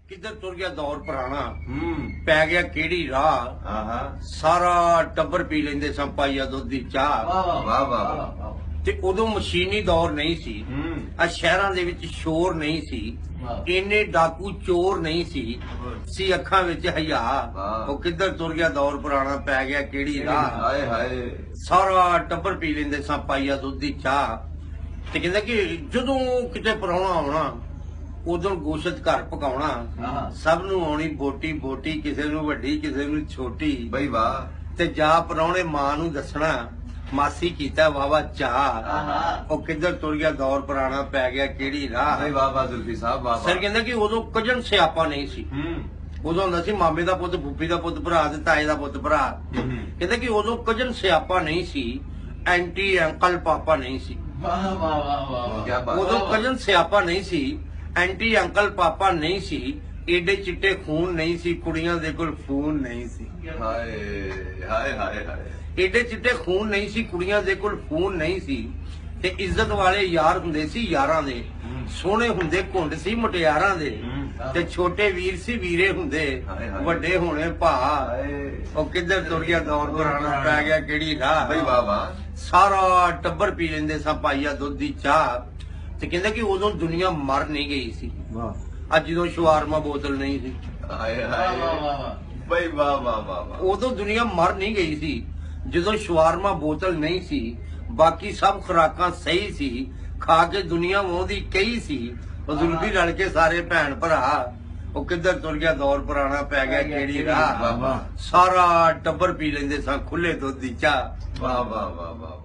किधर तुर गया दौर पुराना पै गया केड़ी राह सारा टब्बर पी लेंदे सन पाइया दुध दी चाह ते उदों मशीनी दौर नहीं सी आ शहरां दे विच शोर नहीं सी इन्ने डाकू चोर नहीं सी अखां विच हया ओ किधर तुर गया दौर पुराना पै गया केड़ी राह सारा टब्बर पी लेंदे सन पाइया दुध दी चाह ते कहंदा कि जदों किते परौणा आउणा उदों गोशत घर पकाउणा सब नूं आउणी बोटी बोटी किसे नूं वड्डी किसे नूं छोटी बई वाह ते जा परौणे मां नूं दसणा मासी कीता वावा चाह ओ किधर तुर गया दौर पुराना पै गया केड़ी राह बई वाह वाह जुल्फी साहब वाह सर कहंदा कि उदों कजन सियापा नहीं सी उदों हुंदा सी मामे दा पुੱਤ फुੱਫੀ ਦਾ ਪੁੱਤ ਭਰਾ ਤੇ ਤਾਏ ਦਾ ਪੁੱਤ ਭਰਾ ਕਹਿੰਦਾ ਕਿ ਉਦੋਂ ਕਜਨ ਸਿਆਪਾ ਨਹੀਂ ਸੀ ਐਂਟੀ ਅੰਕਲ ਪਾਪਾ ਨਹੀਂ ਸੀ वाह वाह वाह वाह क्या बात ਉਦੋਂ ਕਜਨ ਸਿਆਪਾ ਨਹੀਂ ਸੀ ਐਂਟੀ ਅੰਕਲ ਪਾਪਾ ਨਹੀਂ ਸੀ ਏਡੇ ਚਿੱਟੇ ਖੂਨ ਨਹੀਂ ਸੀ ਕੁੜੀਆਂ ਦੇ ਕੋਲ ਫੋਨ ਨਹੀਂ ਸੀ हाय हाय हाय हाय ਏਡੇ ਚਿੱਟੇ ਖੂਨ ਨਹੀਂ ਸੀ ਕੁੜੀਆਂ ਦੇ ਕੋਲ ਫੋਨ ਨਹੀਂ ਸੀ ਤੇ ਇੱਜ਼ਤ ਵਾਲੇ ਯਾਰ ਹੁੰਦੇ ਸੀ ਯਾਰਾਂ ਦੇ ਸੋਹਣੇ ਹੁੰਦੇ ਘੁੰਡ ਸੀ ਮੁਟਿਆਰਾਂ ਦੇ ਤੇ ਛੋਟੇ ਵੀਰ ਸੀ ਵੀਰੇ ਹੁੰਦੇ ਵੱਡੇ ਹੋਣੇ ਭਾ ਉਹ ਕਿੱਧਰ ਤੁਰ ਗਿਆ ਦੌਰ ਪੁਰਾਣਾ ਪੈ ਗਿਆ ਕਿਹੜੀ ਰਾਹ बई वाह वाह ਸਾਰਾ ਟੱਬਰ ਪੀ ਲੈਂਦੇ ਸਾਂ ਪਾਈਆ ਦੁੱਧ ਦੀ ਚਾਹ ਤੇ ਕਹਿੰਦਾ ਕਿ ਉਦੋਂ ਦੁਨੀਆ ਮਰ ਨਹੀਂ ਗਈ ਸੀ ਅੱਜ ਜਦੋਂ ਸ਼ਵਾਰਮਾ ਬੋਤਲ ਨਹੀਂ ਸੀ हाय हाय बई वाह वाह वाह वाह ਉਦੋਂ ਦੁਨੀਆ ਮਰ ਨਹੀਂ ਗਈ ਸੀ ਜਦੋਂ ਸ਼ਵਾਰਮਾ ਬੋਤਲ ਨਹੀਂ ਸੀ ਬਾਕੀ ਸਭ ਖੁਰਾਕਾਂ ਸਹੀ ਸੀ ਖਾ ਕੇ ਦੁਨੀਆ ਵਾਉਂਦੀ ਕਈ ਸੀ ਉਹ ਜ਼ੁਲਫੀ ਰਲ ਕੇ ਸਾਰੇ ਭੈਣ ਭਰਾ ਉਹ ਕਿੱਧਰ ਤੁਰ ਗਿਆ ਦੌਰ ਪੁਰਾਣਾ ਪੈ ਗਿਆ ਕਿਹੜੀ ਰਾਹ ਸਾਰਾ ਟੱਬਰ ਪੀ ਲੈਂਦੇ ਸਾਂ ਖੁੱਲੇ ਦੁੱਧ ਦੀ ਚਾਹ वाह वाह वाह वाह